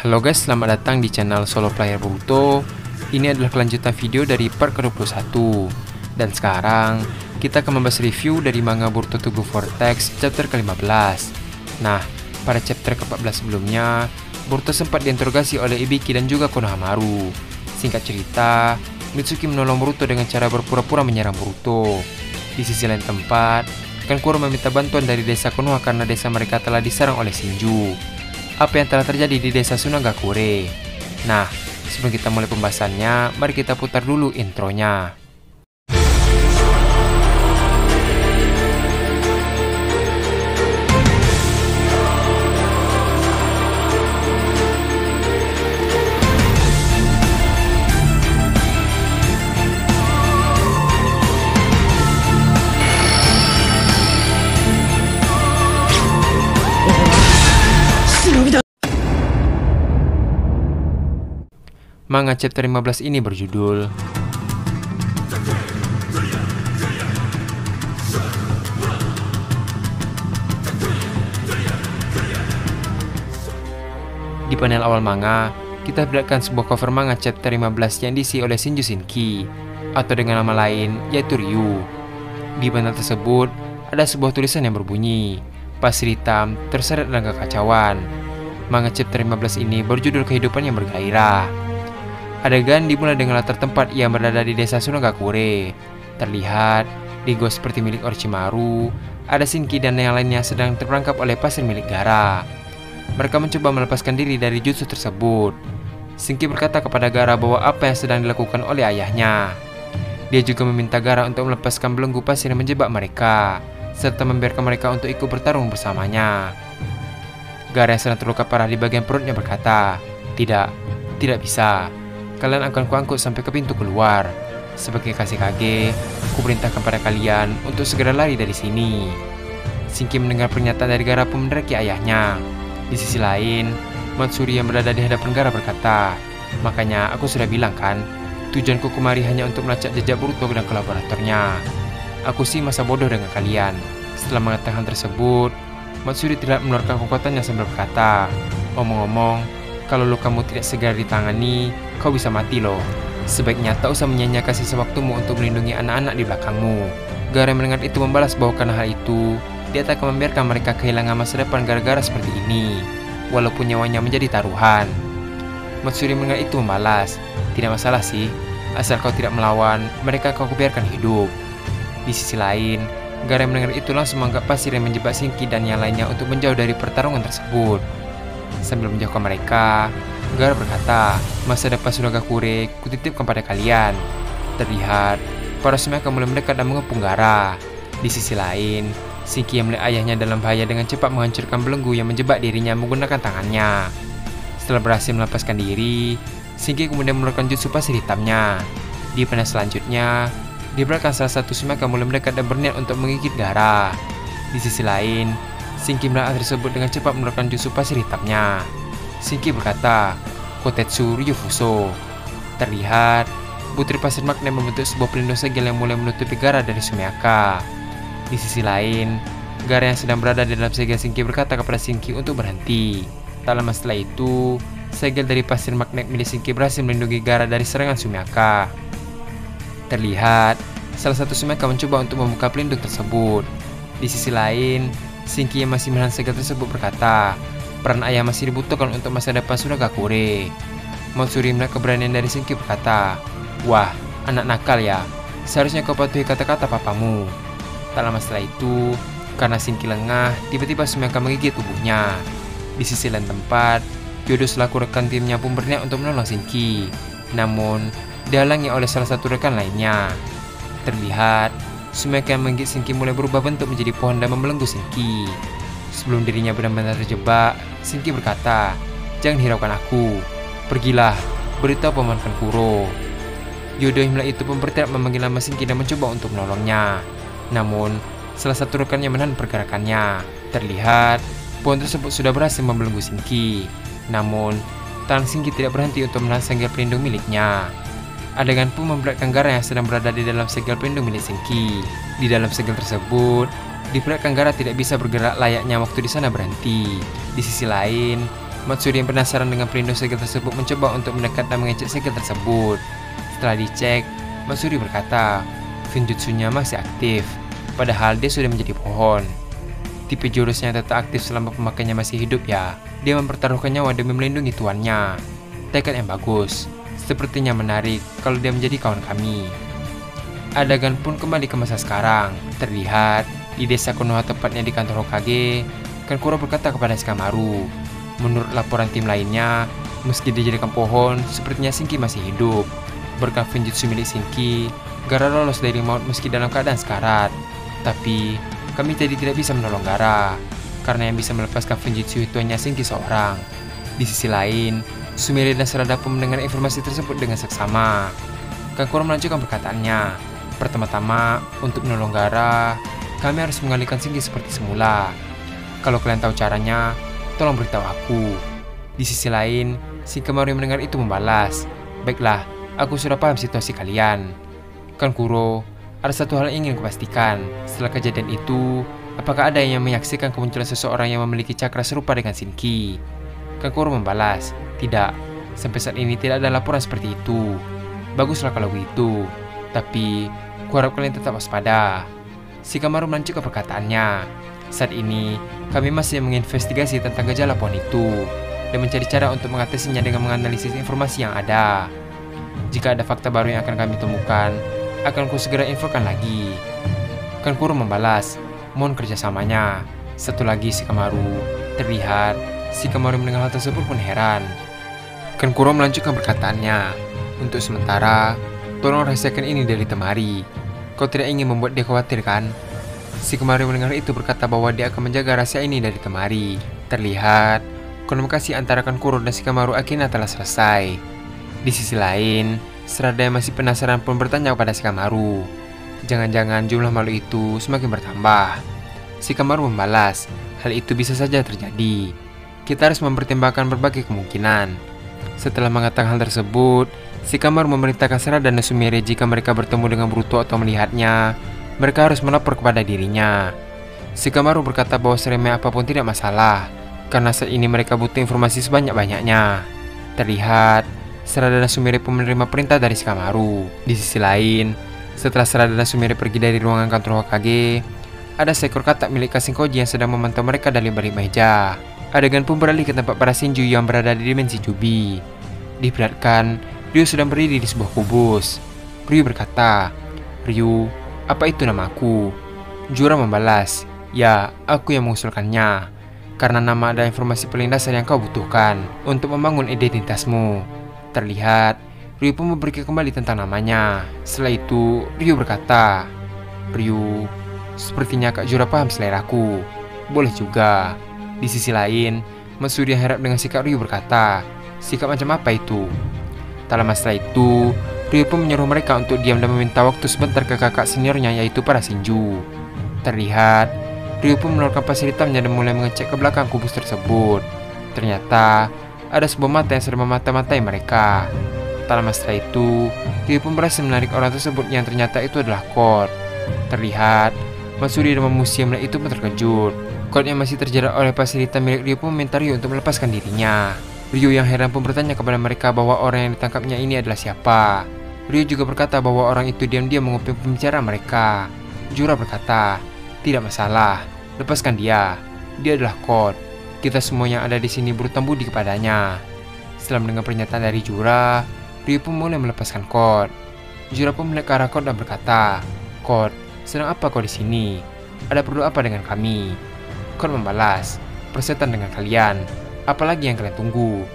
Halo guys, selamat datang di channel Solo Player Boruto. Ini adalah kelanjutan video dari part ke-21. Dan sekarang, kita akan membahas review dari manga Boruto to Go Vortex chapter ke-15. Nah, pada chapter ke-14 sebelumnya, Boruto sempat diinterogasi oleh Ibiki dan juga Konohamaru. Singkat cerita, Mitsuki menolong Boruto dengan cara berpura-pura menyerang Boruto. Di sisi lain tempat, Kankuro meminta bantuan dari desa Konoha karena desa mereka telah diserang oleh Shinju. Apa yang telah terjadi di desa Sunagakure? Nah, sebelum kita mulai pembahasannya, mari kita putar dulu intronya. Manga chapter 15 ini berjudul Di panel awal manga, kita perlihatkan sebuah cover manga chapter 15 yang diisi oleh Shinju Shinki, atau dengan nama lain yaitu Ryu. Di panel tersebut, ada sebuah tulisan yang berbunyi, "Pasir hitam terseret dalam kekacauan." Manga chapter 15 ini berjudul Kehidupan yang Bergairah. Adegan dimulai dengan latar tempat yang berada di desa Sunagakure. Terlihat di gua seperti milik Orochimaru, ada Shinki dan yang lainnya sedang terperangkap oleh pasir milik Gaara. Mereka mencoba melepaskan diri dari jutsu tersebut. Shinki berkata kepada Gaara bahwa apa yang sedang dilakukan oleh ayahnya. Dia juga meminta Gaara untuk melepaskan belenggu pasir yang menjebak mereka, serta membiarkan mereka untuk ikut bertarung bersamanya. Gaara yang sedang terluka parah di bagian perutnya berkata, Tidak bisa. Kalian akan kuangkut sampai ke pintu keluar. Sebagai kasih kage, aku perintahkan pada kalian untuk segera lari dari sini." Shinki mendengar pernyataan dari Gaara pun meneraki ayahnya. Di sisi lain, Matsuri yang berada di hadapan Gaara berkata, "Makanya aku sudah bilang kan, tujuanku kemari hanya untuk melacak jejak Boruto dan kolaboratornya. Aku sih masa bodoh dengan kalian." Setelah mengatakan tersebut, Matsuri tidak mengeluarkan kekuatannya sambil berkata, "Omong-omong, kalau lukamu tidak segera ditangani, kau bisa mati loh. Sebaiknya tak usah menyia-nyiakan sisa waktumu untuk melindungi anak-anak di belakangmu." Gaara mendengar itu membalas bahwa karena hal itu, dia tak akan membiarkan mereka kehilangan masa depan gara-gara seperti ini, walaupun nyawanya menjadi taruhan. Matsuri mendengar itu membalas, "Tidak masalah sih, asal kau tidak melawan, mereka kau biarkan hidup." Di sisi lain, Gaara mendengar itu langsung menganggap pasir yang menjebak Shinki dan yang lainnya untuk menjauh dari pertarungan tersebut. Sambil menjauhkan mereka, Gaara berkata, "Masa depan Sunagakure kutitipkan pada kalian." Terlihat, para Sumeka mulai mendekat dan mengepung Gaara. Di sisi lain, Shinki yang melihat ayahnya dalam bahaya dengan cepat menghancurkan belenggu yang menjebak dirinya menggunakan tangannya. Setelah berhasil melepaskan diri, Shinki kemudian mengeluarkan jutsu pasir hitamnya. Di panel selanjutnya, di belakang salah satu Sumeka mulai mendekat dan berniat untuk menggigit Gaara. Di sisi lain, Shinki melihat tersebut dengan cepat mengeluarkan jutsu pasir hitamnya. Shinki berkata, "Kotetsu Ryufuso." Terlihat, butir pasir magnet membentuk sebuah pelindung segel yang mulai menutupi Gaara dari Sumeka. Di sisi lain, Gaara yang sedang berada di dalam segel Shinki berkata kepada Shinki untuk berhenti. Tak lama setelah itu, segel dari pasir magnet milik Shinki berhasil melindungi Gaara dari serangan Sumeka. Terlihat, salah satu Sumeka mencoba untuk membuka pelindung tersebut. Di sisi lain, Shinki yang masih menahan segel tersebut berkata, "Peran ayah masih dibutuhkan untuk masa depan Sunagakure." Matsuri melihat keberanian dari Shinki berkata, "Wah, anak nakal ya. Seharusnya kau patuhi kata-kata papamu." Tak lama setelah itu, karena Shinki lengah, tiba-tiba Sumeka menggigit tubuhnya. Di sisi lain tempat, Yodo selaku rekan timnya pun berniat untuk menolong Shinki. Namun, dihalangi oleh salah satu rekan lainnya. Terlihat, Sumeka yang menggigit Shinki mulai berubah bentuk menjadi pohon dan membelenggu Shinki. Sebelum dirinya benar-benar terjebak, Shinki berkata, "Jangan hiraukan aku. Pergilah, beritahu paman Kankuro." Yodo yang melihat itu pun berteriak memanggil nama Shinki dan mencoba untuk menolongnya. Namun, salah satu rekannya menahan pergerakannya. Terlihat, pohon tersebut sudah berhasil membelenggu Shinki. Namun, tangan Shinki tidak berhenti untuk menahan segel pelindung miliknya. Adegan pun memperlihatkan Gaara yang sedang berada di dalam segel pelindung milik Shinki. Di dalam segel tersebut, diperlihatkan Gaara tidak bisa bergerak layaknya waktu di sana berhenti. Di sisi lain, Matsuri yang penasaran dengan perindo segel tersebut mencoba untuk mendekat dan mengecek segel tersebut. Setelah dicek, Matsuri berkata, Finjutsunya masih aktif, padahal dia sudah menjadi pohon. Tipe jurusnya tetap aktif selama pemakainya masih hidup ya. Dia mempertaruhkan nyawa demi melindungi tuannya. Tekad yang bagus, sepertinya menarik kalau dia menjadi kawan kami. Adegan pun kembali ke masa sekarang. Terlihat di desa Konoha, tepatnya di kantor Hokage, Kankuro berkata kepada Shikamaru, menurut laporan tim lainnya, meski dijadikan pohon, sepertinya Shinki masih hidup. Berkat Finjutsu milik Shinki, Gaara lolos dari maut meski dalam keadaan sekarat. Tapi, kami jadi tidak bisa menolong Gaara, karena yang bisa melepaskan Finjutsu itu hanya Shinki seorang. Di sisi lain, Sumire dan Sarada pun mendengar informasi tersebut dengan seksama. Kankuro melanjutkan perkataannya. Pertama-tama, untuk menolong Gaara, kami harus mengalihkan Shinki seperti semula. Kalau kalian tahu caranya, tolong beritahu aku. Di sisi lain, Shikamaru yang mendengar itu membalas, baiklah, aku sudah paham situasi kalian. Kankuro, ada satu hal yang ingin kupastikan. Setelah kejadian itu, apakah ada yang menyaksikan kemunculan seseorang yang memiliki cakra serupa dengan Shinki? Kankuro membalas, tidak. Sampai saat ini tidak ada laporan seperti itu. Baguslah kalau begitu. Tapi, kuharap kalian tetap waspada. Shikamaru melanjutkan perkataannya. Saat ini, kami masih menginvestigasi tentang gejala pohon itu dan mencari cara untuk mengatasinya dengan menganalisis informasi yang ada. Jika ada fakta baru yang akan kami temukan, akan ku segera infokan lagi. Kankuro membalas, mohon kerjasamanya. Satu lagi Shikamaru. Terlihat, Shikamaru mendengar hal tersebut pun heran. Kankuro melanjutkan perkataannya. Untuk sementara, tolong rahasiakan ini dari Temari. Kau tidak ingin membuat dia khawatir kan? Shikamaru mendengar itu berkata bahwa dia akan menjaga rahasia ini dari Temari. Terlihat, komunikasi antara Kankuro dan Shikamaru akhirnya telah selesai. Di sisi lain, Sarada yang masih penasaran pun bertanya kepada Shikamaru. Jangan-jangan jumlah makhluk itu semakin bertambah. Shikamaru membalas, hal itu bisa saja terjadi. Kita harus mempertimbangkan berbagai kemungkinan. Setelah mengatakan hal tersebut, Shikamaru memerintahkan Sarada dan Sumire jika mereka bertemu dengan Boruto atau melihatnya, mereka harus melapor kepada dirinya. Shikamaru berkata bahwa seremeh apapun tidak masalah, karena saat ini mereka butuh informasi sebanyak-banyaknya. Terlihat, Sarada dan Sumire pun menerima perintah dari Shikamaru. Di sisi lain, setelah Sarada dan Sumire pergi dari ruangan kantor Hokage, ada seekor katak milik Kashin Koji yang sedang memantau mereka dari balik meja. Adegan pun beralih ke tempat para Shinju yang berada di dimensi Jubi. Diperlihatkan, Ryu sedang berdiri di sebuah kubus. Ryu berkata, Ryu, apa itu namaku? Jura membalas, ya, aku yang mengusulkannya. Karena nama adalah informasi paling dasar yang kau butuhkan untuk membangun identitasmu. Terlihat, Ryu pun memberikan kembali tentang namanya. Setelah itu, Ryu berkata, Ryu, sepertinya Kak Jura paham seleraku. Boleh juga. Di sisi lain, Matsuri yang heran dengan sikap Ryu berkata, sikap macam apa itu? Tak lama setelah itu, Ryu pun menyuruh mereka untuk diam dan meminta waktu sebentar ke kakak seniornya yaitu para Shinju. Terlihat, Ryu pun mengeluarkan pasir hitamnya dan mulai mengecek ke belakang kubus tersebut. Ternyata, ada sebuah mata yang sedang memata-matai mereka. Tak lama setelah itu, Ryu pun berhasil menarik orang tersebut yang ternyata itu adalah Code. Terlihat, Matsuri dan Momoshi yang melihat itu pun terkejut. Code yang masih terjerat oleh pasir hitam milik Ryu pun meminta Ryu untuk melepaskan dirinya. Ryu yang heran pun bertanya kepada mereka bahwa orang yang ditangkapnya ini adalah siapa. Ryu juga berkata bahwa orang itu diam-diam menguping pembicaraan mereka. Jura berkata, tidak masalah, lepaskan dia. Dia adalah Code. Kita semua yang ada di sini berhutang budi kepadanya. Setelah mendengar pernyataan dari Jura, Ryu pun mulai melepaskan Code. Jura pun melihat ke arah Code dan berkata, Code, sedang apa kau di sini? Ada perlu apa dengan kami? Code membalas, persetan dengan kalian. Apalagi yang kalian tunggu?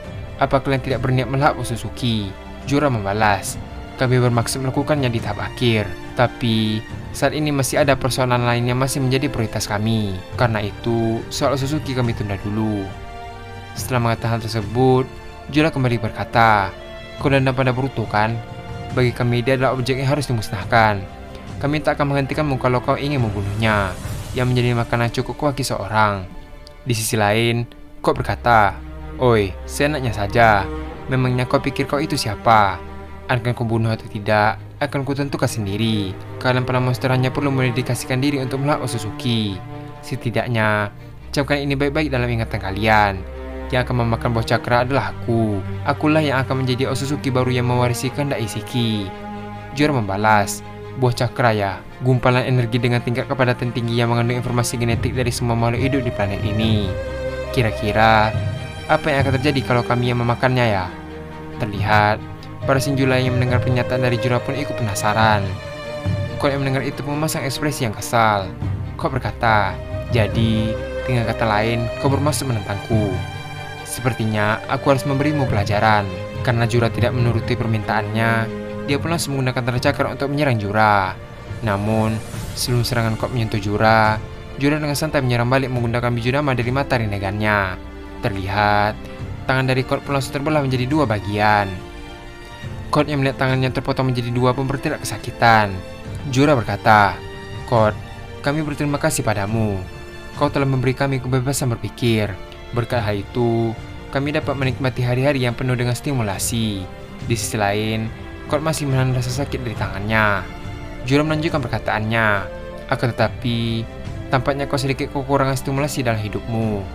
Apa kalian tidak berniat melahap Otsutsuki? Jura membalas, kami bermaksud melakukannya di tahap akhir. Tapi, saat ini masih ada persoalan lain yang masih menjadi prioritas kami. Karena itu, soal Otsutsuki kami tunda dulu. Setelah mengatakan hal tersebut, Jura kembali berkata, kau dendam pada Boruto kan? Bagi kami dia adalah objek yang harus dimusnahkan. Kami tak akan menghentikanmu kalau kau ingin membunuhnya, yang menjadi makanan cukup kuat seorang. Di sisi lain, kau berkata, oi, seenaknya saja. Memangnya kau pikir kau itu siapa? Akan kau bunuh atau tidak, akan ku tentukan sendiri. Kalian para monster hanya perlu mendedikasikan diri untuk melahap Otsutsuki. Setidaknya, camkan ini baik-baik dalam ingatan kalian. Yang akan memakan buah cakra adalah aku. Akulah yang akan menjadi Otsutsuki baru yang mewarisi kehendak Isshiki. Juara membalas, buah cakra ya, gumpalan energi dengan tingkat kepadatan tinggi yang mengandung informasi genetik dari semua makhluk hidup di planet ini. Kira-kira, apa yang akan terjadi kalau kami yang memakannya ya? Terlihat, para Shinju lain yang mendengar pernyataan dari Jura pun ikut penasaran. Kok yang mendengar itu memasang ekspresi yang kesal. Kok berkata, jadi, dengan kata lain, kau bermaksud menentangku. Sepertinya aku harus memberimu pelajaran. Karena Jura tidak menuruti permintaannya, dia pun langsung menggunakan tanda cakar untuk menyerang Jura. Namun, sebelum serangan Kok menyentuh Jura, Jura dengan santai menyerang balik menggunakan Bijudama dari mata Rinnegannya. Terlihat, tangan dari Kok pun langsung terbelah menjadi dua bagian. Kok yang melihat tangannya terpotong menjadi dua pun berteriak kesakitan. Jura berkata, Kok, kami berterima kasih padamu. Kau telah memberi kami kebebasan berpikir. Berkat hal itu, kami dapat menikmati hari-hari yang penuh dengan stimulasi. Di sisi lain, Kok masih menahan rasa sakit dari tangannya. Jura melanjutkan perkataannya, akan tetapi, tampaknya kau sedikit kekurangan stimulasi dalam hidupmu.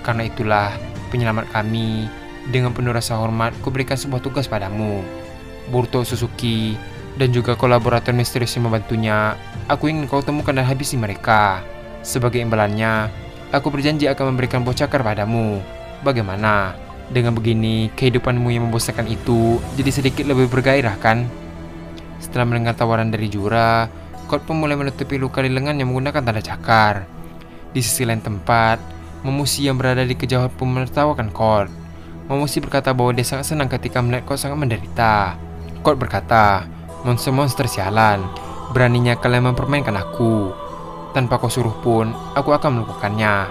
Karena itulah, penyelamat kami, dengan penuh rasa hormat, kuberikan sebuah tugas padamu. Boruto Otsutsuki, dan juga kolaborator misterius yang membantunya, aku ingin kau temukan dan habisi mereka. Sebagai imbalannya, aku berjanji akan memberikan buah cakar padamu. Bagaimana? Dengan begini, kehidupanmu yang membosankan itu jadi sedikit lebih bergairah kan? Setelah mendengar tawaran dari Jura, Kok pun mulai menutupi luka di lengannya menggunakan tanda cakar. Di sisi lain tempat, Momoshi yang berada di kejauhan pun menertawakan Kok. Momoshi berkata bahwa dia sangat senang ketika melihat Kok sangat menderita. Kok berkata, monster-monster sialan, beraninya kalian mempermainkan aku. Tanpa kau suruh pun, aku akan melakukannya.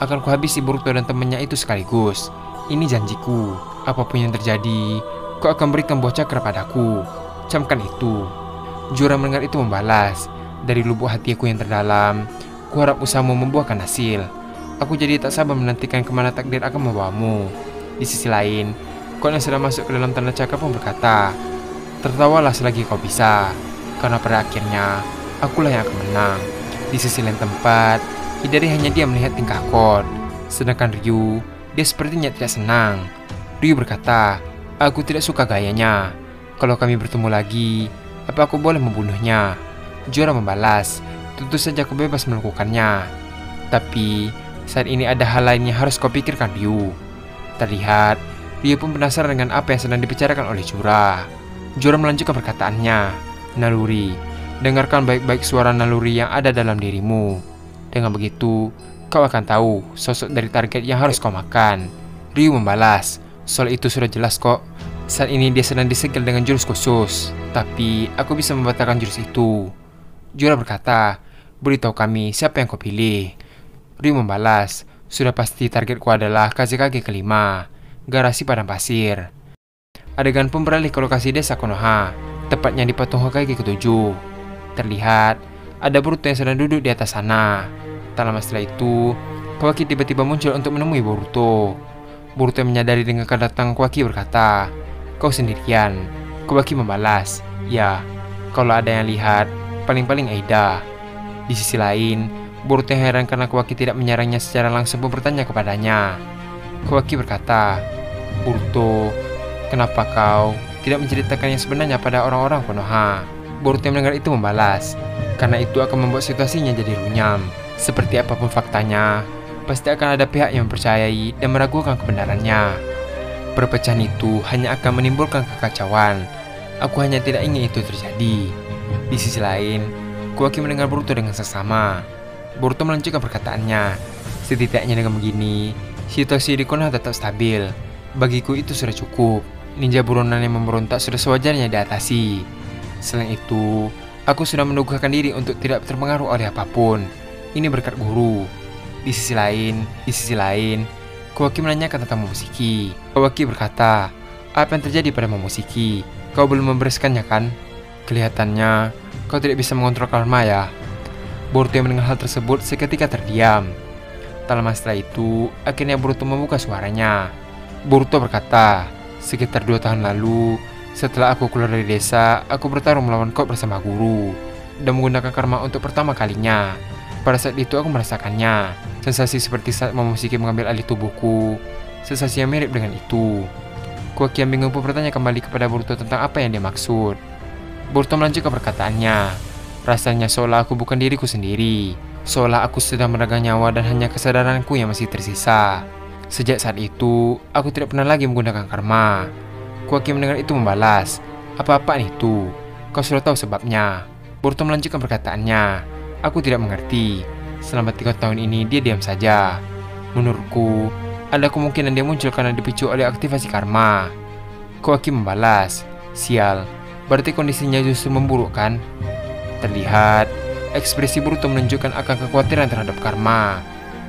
Akan kuhabisi Boruto dan temannya itu sekaligus. Ini janjiku, apapun yang terjadi, kau akan berikan buah cakra padaku. Camkan itu. Jura mendengar itu membalas, dari lubuk hatiku yang terdalam, kuharap usahamu membuahkan hasil. Aku jadi tak sabar menantikan kemana takdir akan membawamu. Di sisi lain, Kok yang sudah masuk ke dalam tanda cakra pun berkata, tertawalah selagi kau bisa, karena pada akhirnya, akulah yang akan menang. Di sisi lain tempat, Hidari hanya dia melihat tingkah Kok. Sedangkan Ryu, dia sepertinya tidak senang. Ryu berkata, aku tidak suka gayanya. Kalau kami bertemu lagi, apa aku boleh membunuhnya? Jura membalas, tentu saja aku bebas melakukannya. Tapi, saat ini ada hal lain yang harus kau pikirkan, Ryu. Terlihat, Ryu pun penasaran dengan apa yang sedang dibicarakan oleh Jura. Jura melanjutkan perkataannya, naluri. Dengarkan baik-baik suara naluri yang ada dalam dirimu. Dengan begitu, kau akan tahu sosok dari target yang harus kau makan. Ryu membalas, soal itu sudah jelas kok. Saat ini dia sedang disegel dengan jurus khusus, tapi aku bisa membatalkan jurus itu. Jura berkata, beritahu kami siapa yang kau pilih. Ryu membalas, sudah pasti targetku adalah Kazekage kelima, garasi padang pasir. Adegan pun beralih ke lokasi desa Konoha, tepatnya di patung Hokage ke-7. Terlihat, ada Boruto yang sedang duduk di atas sana. Tak lama setelah itu, Kawaki tiba-tiba muncul untuk menemui Boruto. Boruto yang menyadari dengan kedatangan Kawaki berkata, kau sendirian. Kawaki membalas, ya, kalau ada yang lihat, paling-paling Aida. Di sisi lain, Boruto yang heran karena Kawaki tidak menyerangnya secara langsung pun bertanya kepadanya. Kawaki berkata, Boruto, kenapa kau tidak menceritakan yang sebenarnya pada orang-orang Konoha? Boruto yang mendengar itu membalas, karena itu akan membuat situasinya jadi runyam. Seperti apapun faktanya, pasti akan ada pihak yang mempercayai dan meragukan kebenarannya. Perpecahan itu hanya akan menimbulkan kekacauan. Aku hanya tidak ingin itu terjadi. Di sisi lain, Kawaki mendengar Boruto dengan seksama. Boruto melanjutkan perkataannya, setidaknya dengan begini, situasi di Konoha tetap stabil. Bagiku itu sudah cukup. Ninja buronan yang memberontak sudah sewajarnya diatasi. Selain itu, aku sudah meneguhkan diri untuk tidak terpengaruh oleh apapun. Ini berkat guru. Di sisi lain, Kawaki menanyakan tentang Momoshiki. Kawaki berkata, apa yang terjadi pada Momoshiki? Kau belum membereskannya kan? Kelihatannya, kau tidak bisa mengontrol karma ya. Boruto yang mendengar hal tersebut seketika terdiam. Tak lama setelah itu, akhirnya Boruto membuka suaranya. Boruto berkata, sekitar 2 tahun lalu, setelah aku keluar dari desa, aku bertarung melawan Kok bersama guru dan menggunakan karma untuk pertama kalinya. Pada saat itu aku merasakannya, sensasi seperti saat Momoshiki mengambil alih tubuhku. sensasi yang mirip dengan itu. Koaki yang bingung pun bertanya kembali kepada Boruto tentang apa yang dia maksud. Boruto melanjutkan perkataannya. Rasanya seolah aku bukan diriku sendiri, seolah aku sedang meregang nyawa dan hanya kesadaranku yang masih tersisa. Sejak saat itu, aku tidak pernah lagi menggunakan karma. Koaki mendengar itu membalas, apa-apaan itu? Kau sudah tahu sebabnya. Boruto melanjutkan perkataannya. Aku tidak mengerti. Selama 3 tahun ini dia diam saja. Menurutku, ada kemungkinan dia muncul karena dipicu oleh aktivasi karma. Koaki membalas, sial, berarti kondisinya justru memburuk kan? Terlihat, ekspresi Boruto menunjukkan akan kekhawatiran terhadap karma.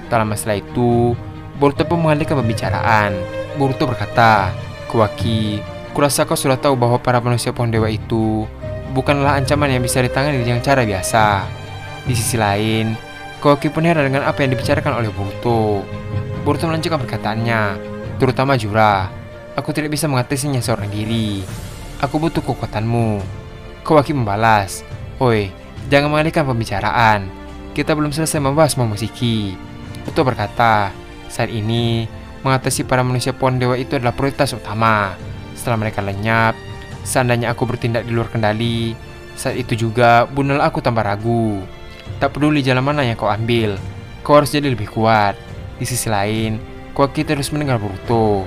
Tak lama setelah itu, Boruto pun mengalihkan pembicaraan. Boruto berkata, Koaki, kurasa kau sudah tahu bahwa para manusia pohon dewa itu bukanlah ancaman yang bisa ditangani dengan cara biasa. Di sisi lain, Koaki pun heran dengan apa yang dibicarakan oleh Boruto. Boruto melanjutkan perkataannya, terutama Jura. Aku tidak bisa mengatasinya seorang diri. Aku butuh kekuatanmu. Koaki membalas, oi, jangan mengalihkan pembicaraan. Kita belum selesai membahas Momoshiki. Boruto berkata, saat ini mengatasi para manusia pohon dewa itu adalah prioritas utama. Setelah mereka lenyap, seandainya aku bertindak di luar kendali, saat itu juga bunal aku tanpa ragu. Tak peduli jalan mana yang kau ambil, kau harus jadi lebih kuat. Di sisi lain, Koaki terus mendengar Boruto.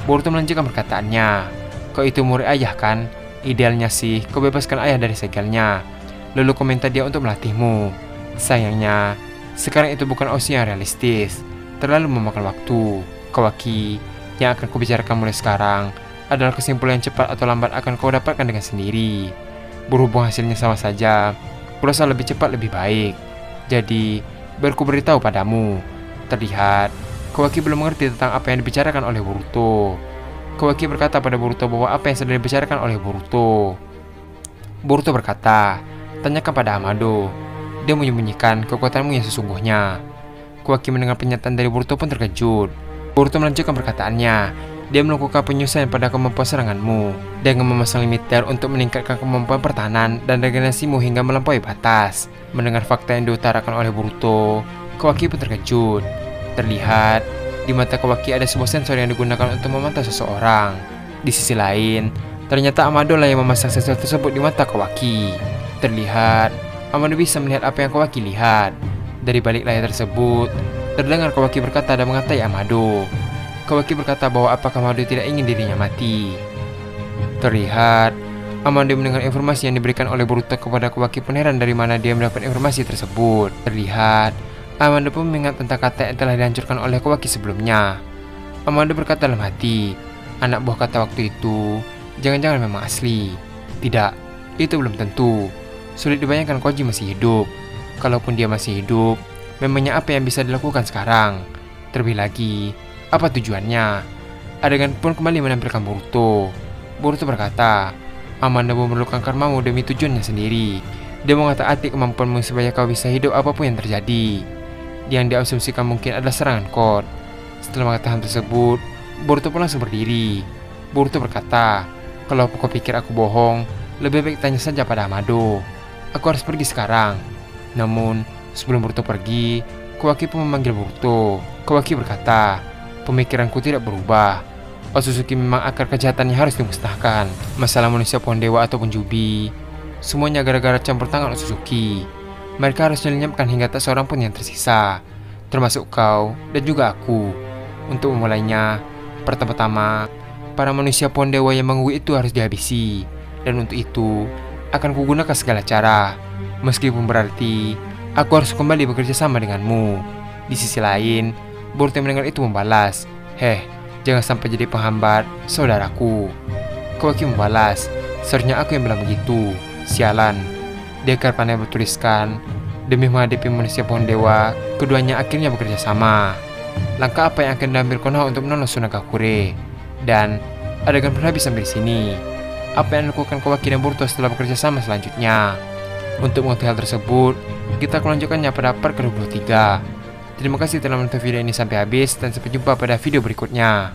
Boruto melanjutkan perkataannya. Kau itu murid ayah kan? Idealnya sih kau bebaskan ayah dari segelnya, lalu kau minta dia untuk melatihmu. Sayangnya, sekarang itu bukan opsi yang realistis. Terlalu memakan waktu. Koaki, yang akan kubicarakan mulai sekarang adalah kesimpulan yang cepat atau lambat akan kau dapatkan dengan sendiri. Berhubung hasilnya sama saja, kurasa lebih cepat lebih baik. Jadi, biar ku beritahu padamu. Terlihat, Koaki belum mengerti tentang apa yang dibicarakan oleh Boruto. Koaki berkata pada Boruto bahwa apa yang sedang dibicarakan oleh Boruto. Boruto berkata, tanyakan pada Amado. Dia menyembunyikan kekuatanmu yang sesungguhnya. Koaki mendengar pernyataan dari Boruto pun terkejut. Boruto melanjutkan perkataannya. Dia melakukan penyusuan pada kemampuan seranganmu dengan memasang limiter untuk meningkatkan kemampuan pertahanan dan regenerasimu hingga melampaui batas. Mendengar fakta yang diutarakan oleh Boruto, Koaki pun terkejut. Terlihat, di mata Koaki ada sebuah sensor yang digunakan untuk memantau seseorang. Di sisi lain, ternyata Amado lah yang memasang sensor tersebut di mata Koaki. Terlihat, Amado bisa melihat apa yang Koaki lihat. Dari balik layar tersebut, terdengar Koaki berkata dan mengatai Amado. Koaki berkata bahwa apakah Amado tidak ingin dirinya mati. Terlihat, Amado mendengar informasi yang diberikan oleh Boruto kepada Koaki pun heran dari mana dia mendapat informasi tersebut. Terlihat, Amado pun mengingat tentang kata yang telah dihancurkan oleh Koaki sebelumnya. Amado berkata dalam hati, anak buah kata waktu itu, jangan-jangan memang asli. Tidak, itu belum tentu. Sulit dibayangkan Koji masih hidup. Kalaupun dia masih hidup, memangnya apa yang bisa dilakukan sekarang? Terlebih lagi, apa tujuannya? Adegan pun kembali menampilkan Boruto. Boruto berkata, Amado memerlukan karmamu demi tujuannya sendiri. Dia mengotak-atik kemampuanmu supaya kau bisa hidup apapun yang terjadi. Yang diasumsikan mungkin adalah serangan Code. Setelah mengatakan tersebut, Boruto pun langsung berdiri. Boruto berkata, kalau kau pikir aku bohong, lebih baik tanya saja pada Amado. Aku harus pergi sekarang. Namun, sebelum Boruto pergi, Koaki pun memanggil Boruto. Koaki berkata, pemikiranku tidak berubah. Otsutsuki memang akar kejahatannya harus dimusnahkan. Masalah manusia pohon dewa ataupun Jubi, semuanya gara-gara campur tangan Otsutsuki. Mereka harus dilenyapkan hingga tak seorang pun yang tersisa, termasuk kau dan juga aku. Untuk memulainya, pertama-tama, para manusia pohon dewa yang mengganggu itu harus dihabisi. Dan untuk itu, akan kugunakan segala cara. Meskipun berarti, aku harus kembali bekerja sama denganmu. Di sisi lain, Boruto mendengar itu membalas, jangan sampai jadi penghambat saudaraku. Koaki membalas, seharusnya aku yang bilang begitu. Sialan. Di akar panah bertuliskan, demi menghadapi manusia pohon dewa, keduanya akhirnya bekerja sama. Langkah apa yang akan diambil Konoha untuk menolong Sunagakure? Dan adegan pun habis sampai di sini. Apa yang dilakukan Koaki dan Boruto setelah bekerja sama selanjutnya? Untuk mengetahui hal tersebut, kita akan lanjutkannya pada part ke-23. Terima kasih telah menonton video ini sampai habis dan sampai jumpa pada video berikutnya.